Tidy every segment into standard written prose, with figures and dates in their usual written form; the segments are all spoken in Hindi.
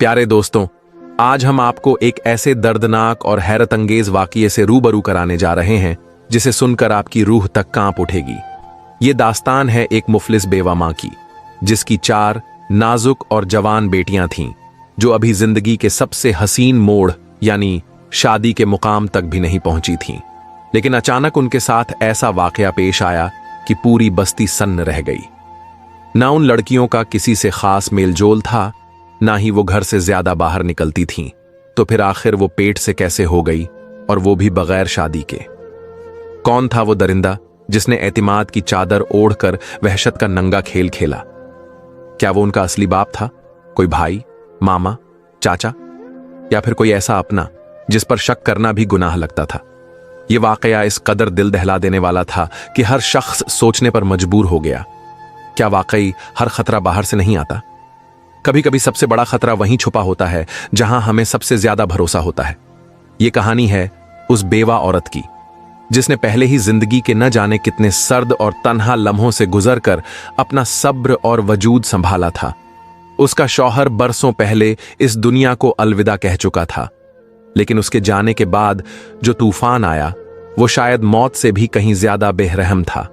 प्यारे दोस्तों, आज हम आपको एक ऐसे दर्दनाक और हैरत अंगेज वाकये से रूबरू कराने जा रहे हैं जिसे सुनकर आपकी रूह तक कांप उठेगी। ये दास्तान है एक मुफलिस बेवा मां की, जिसकी 4 नाजुक और जवान बेटियां थीं, जो अभी जिंदगी के सबसे हसीन मोड़ यानी शादी के मुकाम तक भी नहीं पहुंची थीं। लेकिन अचानक उनके साथ ऐसा वाकया पेश आया कि पूरी बस्ती सन्न रह गई। ना उन लड़कियों का किसी से खास मेलजोल था, ना ही वो घर से ज्यादा बाहर निकलती थीं। तो फिर आखिर वो पेट से कैसे हो गई, और वो भी बगैर शादी के? कौन था वो दरिंदा जिसने एतिमाद की चादर ओढ़कर वहशत का नंगा खेल खेला? क्या वो उनका असली बाप था? कोई भाई, मामा, चाचा, या फिर कोई ऐसा अपना जिस पर शक करना भी गुनाह लगता था? ये वाकया इस कदर दिल दहला देने वाला था कि हर शख्स सोचने पर मजबूर हो गया। क्या वाकई हर खतरा बाहर से नहीं आता? कभी कभी सबसे बड़ा खतरा वहीं छुपा होता है जहां हमें सबसे ज्यादा भरोसा होता है। यह कहानी है उस बेवा औरत की, जिसने पहले ही जिंदगी के न जाने कितने सर्द और तन्हा लम्हों से गुजरकर अपना सब्र और वजूद संभाला था। उसका शौहर बरसों पहले इस दुनिया को अलविदा कह चुका था, लेकिन उसके जाने के बाद जो तूफान आया वो शायद मौत से भी कहीं ज्यादा बेरहम था।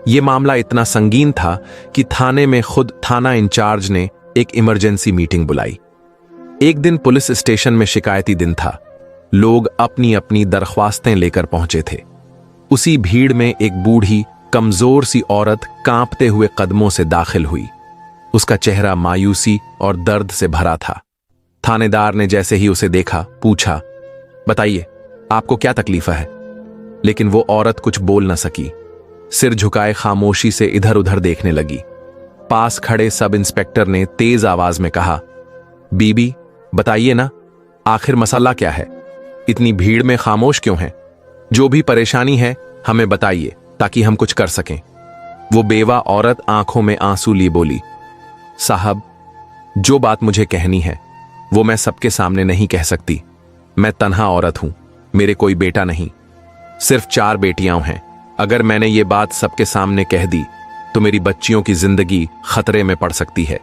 यह मामला इतना संगीन था कि थाने में खुद थाना इंचार्ज ने एक इमरजेंसी मीटिंग बुलाई। एक दिन पुलिस स्टेशन में शिकायती दिन था। लोग अपनी अपनी दरख्वास्तें लेकर पहुंचे थे। उसी भीड़ में एक बूढ़ी कमजोर सी औरत कांपते हुए कदमों से दाखिल हुई। उसका चेहरा मायूसी और दर्द से भरा था। थानेदार ने जैसे ही उसे देखा पूछा, बताइए आपको क्या तकलीफ है? लेकिन वो औरत कुछ बोल न सकी। सिर झुकाए खामोशी से इधर उधर देखने लगी। पास खड़े सब इंस्पेक्टर ने तेज आवाज में कहा, बीबी बताइए ना, आखिर मसला क्या है? इतनी भीड़ में खामोश क्यों हैं? जो भी परेशानी है हमें बताइए ताकि हम कुछ कर सकें। वो बेवा औरत आंखों में आंसू लिए बोली, साहब जो बात मुझे कहनी है वो मैं सबके सामने नहीं कह सकती। मैं तन्हा औरत हूं, मेरे कोई बेटा नहीं, सिर्फ 4 बेटियां हैं। अगर मैंने ये बात सबके सामने कह दी तो मेरी बच्चियों की जिंदगी खतरे में पड़ सकती है।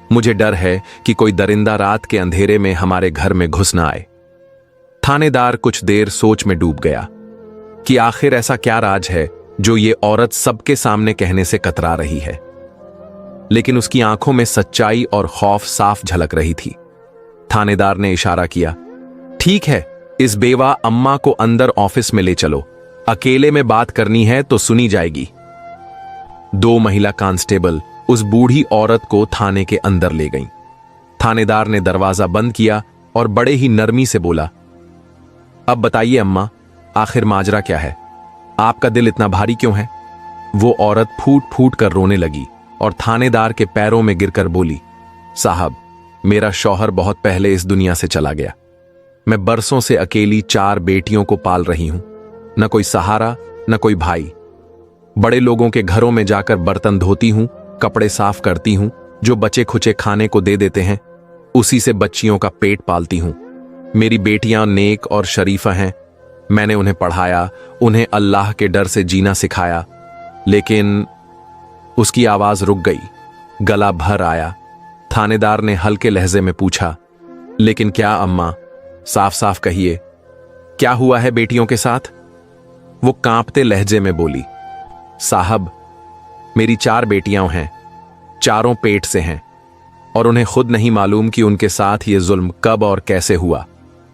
मुझे डर है कि कोई दरिंदा रात के अंधेरे में हमारे घर में घुस ना आए। थानेदार कुछ देर सोच में डूब गया कि आखिर ऐसा क्या राज है जो ये औरत सबके सामने कहने से कतरा रही है। लेकिन उसकी आंखों में सच्चाई और खौफ साफ झलक रही थी। थानेदार ने इशारा किया, ठीक है, इस बेवा अम्मा को अंदर ऑफिस में ले चलो, अकेले में बात करनी है तो सुनी जाएगी। 2 महिला कांस्टेबल उस बूढ़ी औरत को थाने के अंदर ले गईं। थानेदार ने दरवाजा बंद किया और बड़े ही नरमी से बोला, अब बताइए अम्मा, आखिर माजरा क्या है? आपका दिल इतना भारी क्यों है? वो औरत फूट फूट कर रोने लगी और थानेदार के पैरों में गिरकर बोली, साहब मेरा शौहर बहुत पहले इस दुनिया से चला गया। मैं बरसों से अकेली 4 बेटियों को पाल रही हूं, न कोई सहारा न कोई भाई। बड़े लोगों के घरों में जाकर बर्तन धोती हूं, कपड़े साफ करती हूं, जो बचे खुचे खाने को दे देते हैं उसी से बच्चियों का पेट पालती हूं। मेरी बेटियां नेक और शरीफा हैं। मैंने उन्हें पढ़ाया, उन्हें अल्लाह के डर से जीना सिखाया। लेकिन उसकी आवाज रुक गई, गला भर आया। थानेदार ने हल्के लहजे में पूछा, लेकिन क्या अम्मा, साफ साफ कहिए, क्या हुआ है बेटियों के साथ? वो कांपते लहजे में बोली, साहब मेरी 4 बेटियां हैं, चारों पेट से हैं, और उन्हें खुद नहीं मालूम कि उनके साथ ये जुल्म कब और कैसे हुआ।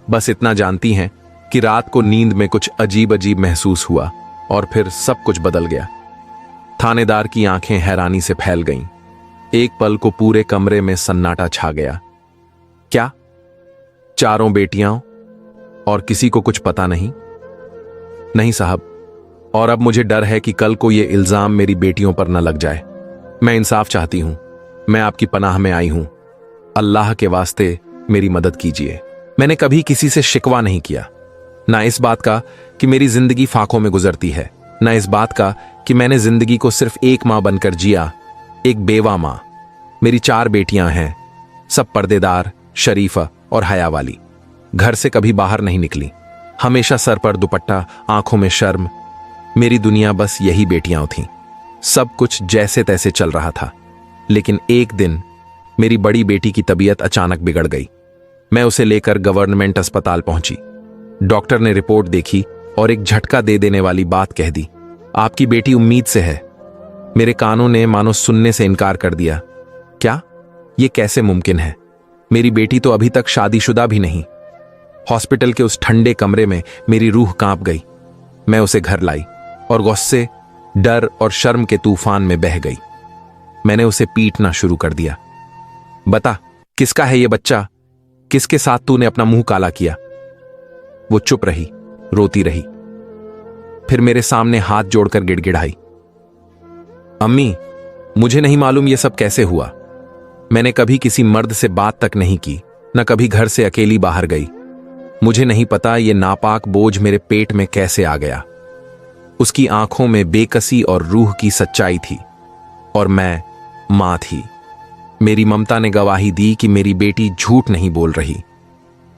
बस इतना जानती हैं कि रात को नींद में कुछ अजीब अजीब महसूस हुआ और फिर सब कुछ बदल गया। थानेदार की आंखें हैरानी से फैल गईं। एक पल को पूरे कमरे में सन्नाटा छा गया। क्या 4 बेटियां और किसी को कुछ पता नहीं? नहीं साहब, और अब मुझे डर है कि कल को यह इल्जाम मेरी बेटियों पर न लग जाए। मैं इंसाफ चाहती हूं, मैं आपकी पनाह में आई हूं, अल्लाह के वास्ते मेरी मदद कीजिए। मैंने कभी किसी से शिकवा नहीं किया, ना इस बात का कि मेरी जिंदगी फाकों में गुजरती है, ना इस बात का कि मैंने जिंदगी को सिर्फ एक मां बनकर जिया, एक बेवा मां। मेरी 4 बेटियां हैं, सब पर्देदार, शरीफा और हया वाली। घर से कभी बाहर नहीं निकली, हमेशा सर पर दुपट्टा, आंखों में शर्म। मेरी दुनिया बस यही बेटियां थीं। सब कुछ जैसे तैसे चल रहा था। लेकिन एक दिन मेरी बड़ी बेटी की तबीयत अचानक बिगड़ गई। मैं उसे लेकर गवर्नमेंट अस्पताल पहुंची। डॉक्टर ने रिपोर्ट देखी और एक झटका दे देने वाली बात कह दी, आपकी बेटी उम्मीद से है। मेरे कानों ने मानो सुनने से इनकार कर दिया। क्या? ये कैसे मुमकिन है? मेरी बेटी तो अभी तक शादीशुदा भी नहीं। हॉस्पिटल के उस ठंडे कमरे में मेरी रूह कांप गई। मैं उसे घर लाई और गुस्से, डर और शर्म के तूफान में बह गई। मैंने उसे पीटना शुरू कर दिया। बता, किसका है ये बच्चा? किसके साथ तूने अपना मुंह काला किया? वो चुप रही, रोती रही। फिर मेरे सामने हाथ जोड़कर गिड़गिड़ाई, अम्मी, मुझे नहीं मालूम ये सब कैसे हुआ। मैंने कभी किसी मर्द से बात तक नहीं की, न कभी घर से अकेली बाहर गई। मुझे नहीं पता ये नापाक बोझ मेरे पेट में कैसे आ गया। उसकी आंखों में बेकसी और रूह की सच्चाई थी, और मैं मां थी। मेरी ममता ने गवाही दी कि मेरी बेटी झूठ नहीं बोल रही।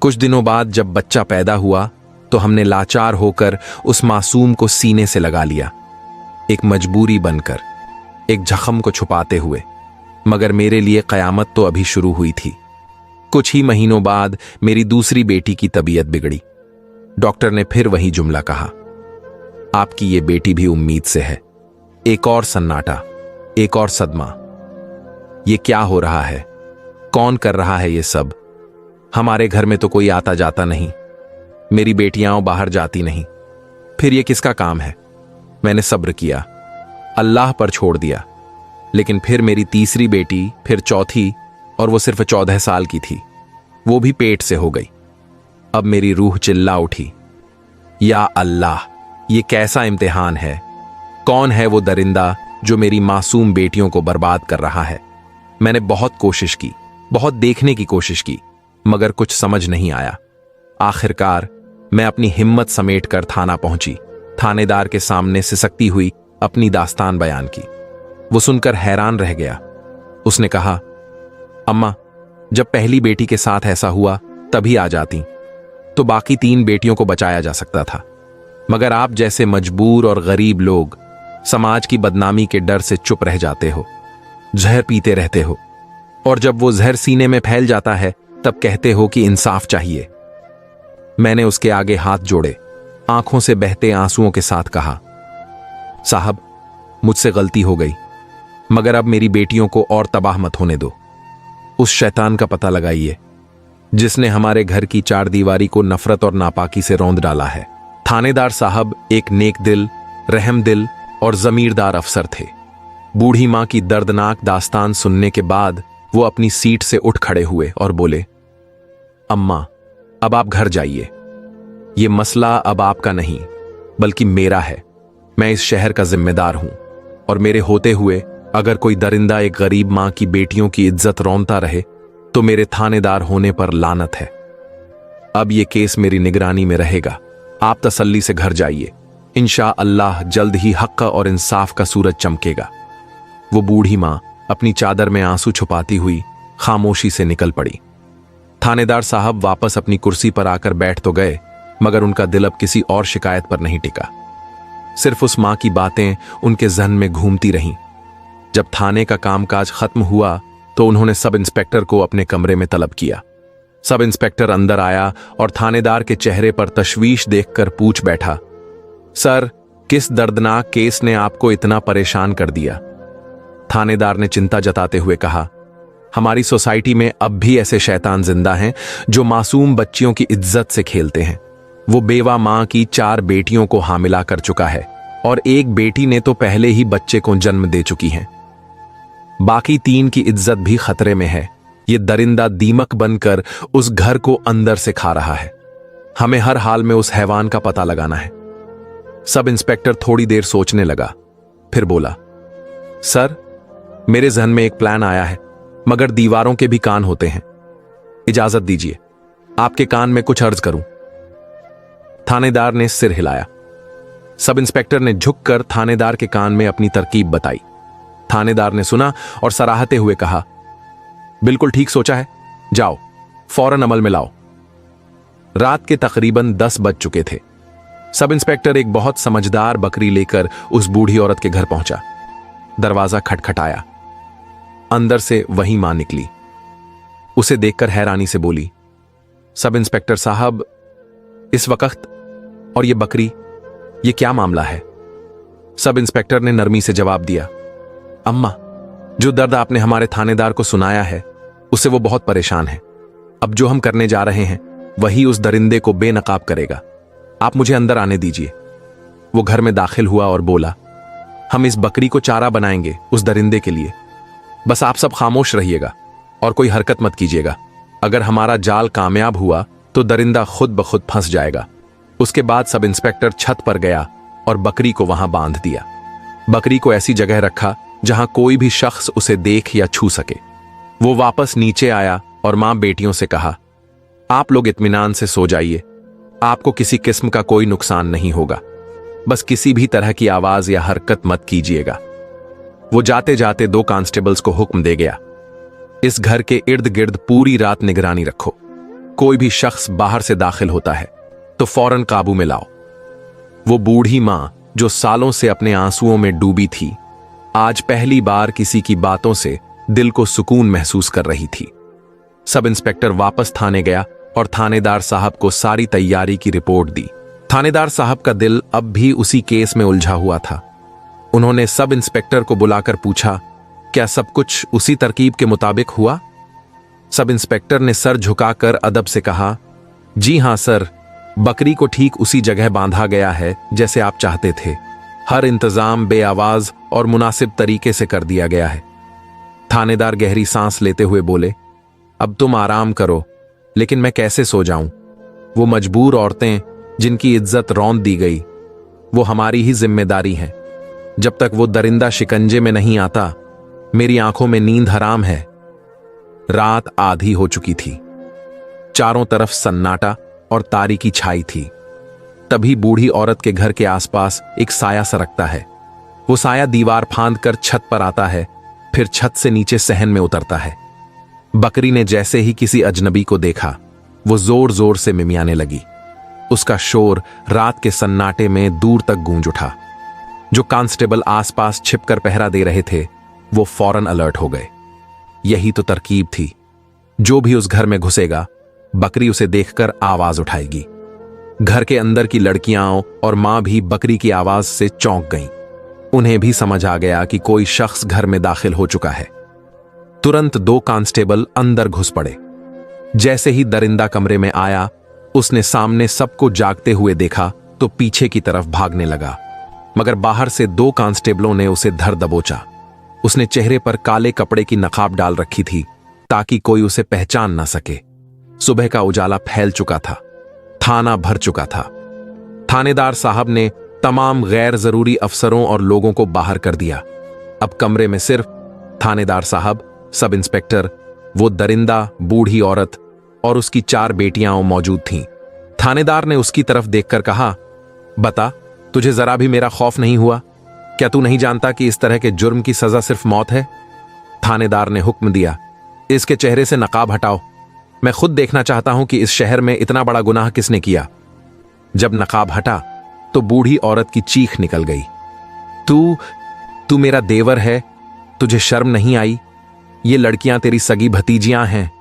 कुछ दिनों बाद जब बच्चा पैदा हुआ तो हमने लाचार होकर उस मासूम को सीने से लगा लिया, एक मजबूरी बनकर, एक जख्म को छुपाते हुए। मगर मेरे लिए कयामत तो अभी शुरू हुई थी। कुछ ही महीनों बाद मेरी दूसरी बेटी की तबीयत बिगड़ी। डॉक्टर ने फिर वही जुमला कहा, आपकी ये बेटी भी उम्मीद से है। एक और सन्नाटा, एक और सदमा। ये क्या हो रहा है? कौन कर रहा है ये सब? हमारे घर में तो कोई आता जाता नहीं, मेरी बेटियां बाहर जाती नहीं। फिर ये किसका काम है? मैंने सब्र किया, अल्लाह पर छोड़ दिया। लेकिन फिर मेरी तीसरी बेटी, फिर चौथी, और वो सिर्फ 14 साल की थी। वो भी पेट से हो गई। अब मेरी रूह चिल्ला उठी, या अल्लाह, ये कैसा इम्तिहान है? कौन है वो दरिंदा जो मेरी मासूम बेटियों को बर्बाद कर रहा है? मैंने बहुत कोशिश की, बहुत देखने की कोशिश की, मगर कुछ समझ नहीं आया। आखिरकार मैं अपनी हिम्मत समेटकर थाना पहुंची। थानेदार के सामने सिसकती हुई अपनी दास्तान बयान की। वो सुनकर हैरान रह गया। उसने कहा, अम्मा, जब पहली बेटी के साथ ऐसा हुआ तभी आ जाती तो बाकी 3 बेटियों को बचाया जा सकता था। मगर आप जैसे मजबूर और गरीब लोग समाज की बदनामी के डर से चुप रह जाते हो, जहर पीते रहते हो, और जब वो जहर सीने में फैल जाता है तब कहते हो कि इंसाफ चाहिए। मैंने उसके आगे हाथ जोड़े, आंखों से बहते आंसुओं के साथ कहा, साहब, मुझसे गलती हो गई, मगर अब मेरी बेटियों को और तबाह मत होने दो। उस शैतान का पता लगाइए जिसने हमारे घर की 4 दीवारी को नफरत और नापाकी से रौंद डाला है। थानेदार साहब एक नेक दिल, रहम दिल और जमीरदार अफसर थे। बूढ़ी मां की दर्दनाक दास्तान सुनने के बाद वो अपनी सीट से उठ खड़े हुए और बोले, अम्मा, अब आप घर जाइए। ये मसला अब आपका नहीं बल्कि मेरा है। मैं इस शहर का जिम्मेदार हूं, और मेरे होते हुए अगर कोई दरिंदा एक गरीब मां की बेटियों की इज्जत रौंदता रहे तो मेरे थानेदार होने पर लानत है। अब ये केस मेरी निगरानी में रहेगा। आप तसल्ली से घर जाइए। इंशाअल्लाह जल्द ही हक और इंसाफ का सूरज चमकेगा। वो बूढ़ी मां अपनी चादर में आंसू छुपाती हुई खामोशी से निकल पड़ी। थानेदार साहब वापस अपनी कुर्सी पर आकर बैठ तो गए, मगर उनका दिल अब किसी और शिकायत पर नहीं टिका। सिर्फ उस मां की बातें उनके जहन में घूमती रहीं। जब थाने का कामकाज खत्म हुआ तो उन्होंने सब इंस्पेक्टर को अपने कमरे में तलब किया। सब इंस्पेक्टर अंदर आया और थानेदार के चेहरे पर तशवीश देखकर पूछ बैठा, सर, किस दर्दनाक केस ने आपको इतना परेशान कर दिया? थानेदार ने चिंता जताते हुए कहा, हमारी सोसाइटी में अब भी ऐसे शैतान जिंदा हैं जो मासूम बच्चियों की इज्जत से खेलते हैं। वो बेवा मां की 4 बेटियों को हामिला कर चुका है, और एक बेटी ने तो पहले ही बच्चे को जन्म दे चुकी है। बाकी 3 की इज्जत भी खतरे में है। ये दरिंदा दीमक बनकर उस घर को अंदर से खा रहा है। हमें हर हाल में उस हैवान का पता लगाना है। सब इंस्पेक्टर थोड़ी देर सोचने लगा, फिर बोला, सर, मेरे जहन में एक प्लान आया है, मगर दीवारों के भी कान होते हैं। इजाजत दीजिए, आपके कान में कुछ अर्ज करूं। थानेदार ने सिर हिलाया। सब इंस्पेक्टर ने झुककर थानेदार के कान में अपनी तरकीब बताई। थानेदार ने सुना और सराहते हुए कहा, बिल्कुल ठीक सोचा है, जाओ फौरन अमल में लाओ। रात के तकरीबन 10 बज चुके थे। सब इंस्पेक्टर एक बहुत समझदार बकरी लेकर उस बूढ़ी औरत के घर पहुंचा। दरवाजा खटखटाया। अंदर से वही मां निकली। उसे देखकर हैरानी से बोली, सब इंस्पेक्टर साहब, इस वक्त और ये बकरी, ये क्या मामला है? सब इंस्पेक्टर ने नरमी से जवाब दिया, अम्मा, जो दर्द आपने हमारे थानेदार को सुनाया है उससे वो बहुत परेशान है। अब जो हम करने जा रहे हैं वही उस दरिंदे को बेनकाब करेगा। आप मुझे अंदर आने दीजिए। वो घर में दाखिल हुआ और बोला, हम इस बकरी को चारा बनाएंगे उस दरिंदे के लिए। बस आप सब खामोश रहिएगा और कोई हरकत मत कीजिएगा। अगर हमारा जाल कामयाब हुआ तो दरिंदा खुद ब खुद फंस जाएगा। उसके बाद सब इंस्पेक्टर छत पर गया और बकरी को वहां बांध दिया। बकरी को ऐसी जगह रखा जहां कोई भी शख्स उसे देख या छू सके। वो वापस नीचे आया और मां बेटियों से कहा, आप लोग इत्मीनान से सो जाइए, आपको किसी किस्म का कोई नुकसान नहीं होगा। बस किसी भी तरह की आवाज या हरकत मत कीजिएगा। वो जाते जाते 2 कांस्टेबल्स को हुक्म दे गया, इस घर के इर्द गिर्द पूरी रात निगरानी रखो। कोई भी शख्स बाहर से दाखिल होता है तो फौरन काबू में लाओ। वो बूढ़ी मां जो सालों से अपने आंसुओं में डूबी थी, आज पहली बार किसी की बातों से दिल को सुकून महसूस कर रही थी। सब इंस्पेक्टर वापस थाने गया और थानेदार साहब को सारी तैयारी की रिपोर्ट दी। थानेदार साहब का दिल अब भी उसी केस में उलझा हुआ था। उन्होंने सब इंस्पेक्टर को बुलाकर पूछा, क्या सब कुछ उसी तरकीब के मुताबिक हुआ? सब इंस्पेक्टर ने सर झुकाकर अदब से कहा, जी हां सर, बकरी को ठीक उसी जगह बांधा गया है जैसे आप चाहते थे। हर इंतजाम बेआवाज और मुनासिब तरीके से कर दिया गया है। थानेदार गहरी सांस लेते हुए बोले, अब तुम आराम करो, लेकिन मैं कैसे सो जाऊं? वो मजबूर औरतें जिनकी इज्जत रौंद दी गई, वो हमारी ही जिम्मेदारी है। जब तक वो दरिंदा शिकंजे में नहीं आता, मेरी आंखों में नींद हराम है। रात आधी हो चुकी थी। चारों तरफ सन्नाटा और तारीकी छाई थी। तभी बूढ़ी औरत के घर के आसपास एक साया सरकता है। वो साया दीवार फांद कर छत पर आता है, फिर छत से नीचे सहन में उतरता है। बकरी ने जैसे ही किसी अजनबी को देखा, वो जोर जोर से मिमियाने लगी। उसका शोर रात के सन्नाटे में दूर तक गूंज उठा। जो कांस्टेबल आसपास छिपकर पहरा दे रहे थे, वो फौरन अलर्ट हो गए। यही तो तरकीब थी। जो भी उस घर में घुसेगा, बकरी उसे देखकर आवाज उठाएगी। घर के अंदर की लड़कियां और मां भी बकरी की आवाज से चौंक गईं। उन्हें भी समझ आ गया कि कोई शख्स घर में दाखिल हो चुका है। तुरंत 2 कांस्टेबल अंदर घुस पड़े। जैसे ही दरिंदा कमरे में आया, उसने सामने सबको जागते हुए देखा तो पीछे की तरफ भागने लगा, मगर बाहर से 2 कांस्टेबलों ने उसे धर दबोचा। उसने चेहरे पर काले कपड़े की नकाब डाल रखी थी ताकि कोई उसे पहचान ना सके। सुबह का उजाला फैल चुका था। थाना भर चुका था। थानेदार साहब ने तमाम गैर जरूरी अफसरों और लोगों को बाहर कर दिया। अब कमरे में सिर्फ थानेदार साहब, सब इंस्पेक्टर, वो दरिंदा, बूढ़ी औरत और उसकी 4 बेटियां मौजूद थीं। थानेदार ने उसकी तरफ देखकर कहा, बता, तुझे जरा भी मेरा खौफ नहीं हुआ? क्या तू नहीं जानता कि इस तरह के जुर्म की सजा सिर्फ मौत है? थानेदार ने हुक्म दिया, इसके चेहरे से नकाब हटाओ। मैं खुद देखना चाहता हूं कि इस शहर में इतना बड़ा गुनाह किसने किया। जब नकाब हटा तो बूढ़ी औरत की चीख निकल गई, तू मेरा देवर है, तुझे शर्म नहीं आई? ये लड़कियां तेरी सगी भतीजियां हैं।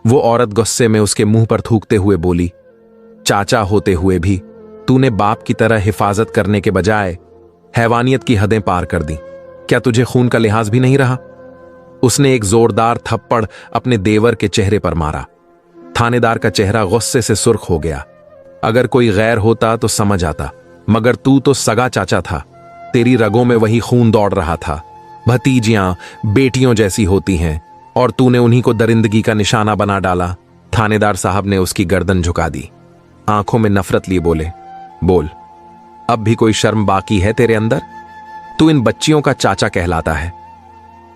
वो औरत गुस्से में उसके मुंह पर थूकते हुए बोली, चाचा होते हुए भी तूने बाप की तरह हिफाजत करने के बजाय हैवानियत की हदें पार कर दी। क्या तुझे खून का लिहाज भी नहीं रहा? उसने एक जोरदार थप्पड़ अपने देवर के चेहरे पर मारा। थानेदार का चेहरा गुस्से से सुर्ख हो गया। अगर कोई गैर होता तो समझ आता, मगर तू तो सगा चाचा था। तेरी रगों में वही खून दौड़ रहा था। भतीजियां बेटियों जैसी होती हैं और तूने उन्हीं को दरिंदगी का निशाना बना डाला। थानेदार साहब ने उसकी गर्दन झुका दी। आंखों में नफरत लिए बोले, बोल, अब भी कोई शर्म बाकी है तेरे अंदर? तू इन बच्चियों का चाचा कहलाता है।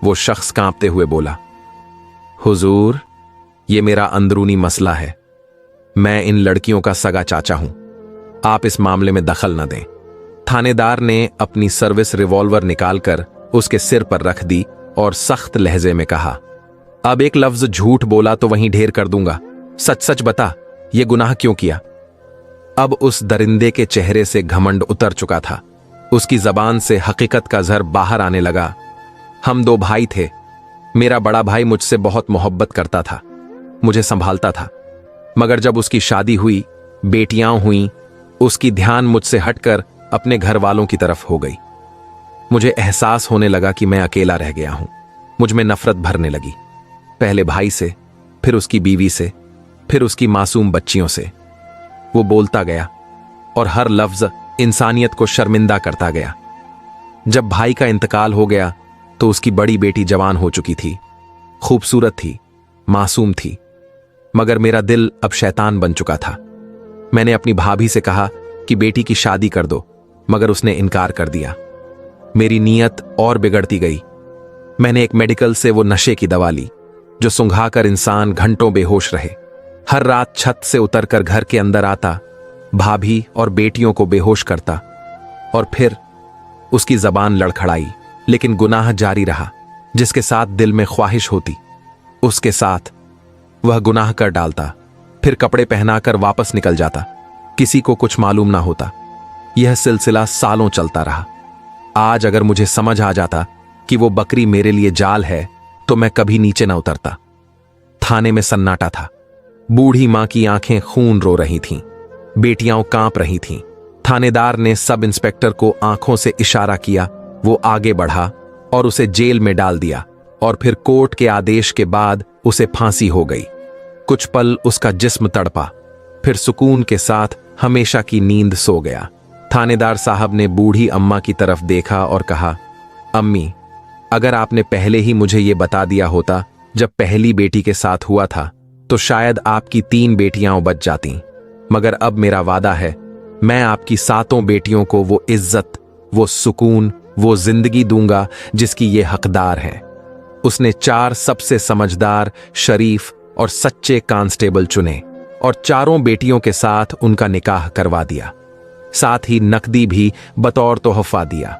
वो शख्स कांपते हुए बोला, हुजूर, ये मेरा अंदरूनी मसला है। मैं इन लड़कियों का सगा चाचा हूं। आप इस मामले में दखल न दें। थानेदार ने अपनी सर्विस रिवॉल्वर निकालकर उसके सिर पर रख दी और सख्त लहजे में कहा, अब एक लफ्ज झूठ बोला तो वहीं ढेर कर दूंगा। सच सच बता, ये गुनाह क्यों किया? अब उस दरिंदे के चेहरे से घमंड उतर चुका था। उसकी जबान से हकीकत का जहर बाहर आने लगा। हम 2 भाई थे। मेरा बड़ा भाई मुझसे बहुत मोहब्बत करता था। मुझे संभालता था, मगर जब उसकी शादी हुई, बेटियां हुईं, उसकी ध्यान मुझसे हटकर अपने घर वालों की तरफ हो गई। मुझे एहसास होने लगा कि मैं अकेला रह गया हूं। मुझ में नफरत भरने लगी, पहले भाई से, फिर उसकी बीवी से, फिर उसकी मासूम बच्चियों से। वो बोलता गया और हर लफ्ज इंसानियत को शर्मिंदा करता गया। जब भाई का इंतकाल हो गया तो उसकी बड़ी बेटी जवान हो चुकी थी, खूबसूरत थी, मासूम थी, मगर मेरा दिल अब शैतान बन चुका था। मैंने अपनी भाभी से कहा कि बेटी की शादी कर दो, मगर उसने इनकार कर दिया। मेरी नीयत और बिगड़ती गई। मैंने एक मेडिकल से वो नशे की दवा ली जो सुंघाकर इंसान घंटों बेहोश रहे। हर रात छत से उतरकर घर के अंदर आता, भाभी और बेटियों को बेहोश करता, और फिर उसकी जबान लड़खड़ाई, लेकिन गुनाह जारी रहा। जिसके साथ दिल में ख्वाहिश होती, उसके साथ वह गुनाह कर डालता, फिर कपड़े पहनाकर वापस निकल जाता। किसी को कुछ मालूम ना होता। यह सिलसिला सालों चलता रहा। आज अगर मुझे समझ आ जाता कि वो बकरी मेरे लिए जाल है, तो मैं कभी नीचे ना उतरता। थाने में सन्नाटा था। बूढ़ी मां की आंखें खून रो रही थीं, बेटियां कांप रही थीं। थानेदार ने सब इंस्पेक्टर को आंखों से इशारा किया। वो आगे बढ़ा और उसे जेल में डाल दिया, और फिर कोर्ट के आदेश के बाद उसे फांसी हो गई। कुछ पल उसका जिस्म तड़पा, फिर सुकून के साथ हमेशा की नींद सो गया। थानेदार साहब ने बूढ़ी अम्मा की तरफ देखा और कहा, अम्मी, अगर आपने पहले ही मुझे ये बता दिया होता जब पहली बेटी के साथ हुआ था, तो शायद आपकी 3 बेटियां बच जातीं। मगर अब मेरा वादा है, मैं आपकी 7 बेटियों को वो इज्जत, वो सुकून, वो जिंदगी दूंगा जिसकी ये हकदार है। उसने 4 सबसे समझदार, शरीफ और सच्चे कांस्टेबल चुने और 4 बेटियों के साथ उनका निकाह करवा दिया। साथ ही नकदी भी बतौर तोहफा दिया।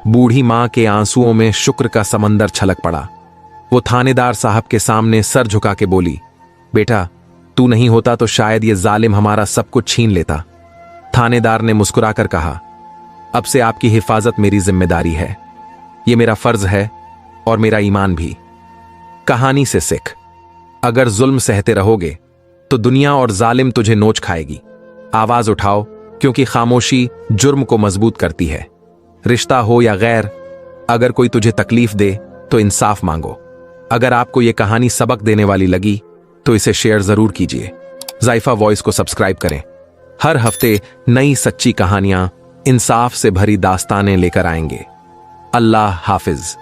बूढ़ी मां के आंसुओं में शुक्र का समंदर छलक पड़ा। वो थानेदार साहब के सामने सर झुका के बोली, बेटा, तू नहीं होता तो शायद ये जालिम हमारा सब कुछ छीन लेता। थानेदार ने मुस्कुराकर कहा, अब से आपकी हिफाजत मेरी जिम्मेदारी है। ये मेरा फर्ज है और मेरा ईमान भी। कहानी से सीख, अगर जुल्म सहते रहोगे तो दुनिया और जालिम तुझे नोच खाएगी। आवाज उठाओ, क्योंकि खामोशी जुर्म को मजबूत करती है। रिश्ता हो या गैर, अगर कोई तुझे तकलीफ दे तो इंसाफ मांगो। अगर आपको यह कहानी सबक देने वाली लगी तो इसे शेयर जरूर कीजिए। जायफा वॉइस को सब्सक्राइब करें। हर हफ्ते नई सच्ची कहानियां, इंसाफ से भरी दास्तानें लेकर आएंगे। अल्लाह हाफिज।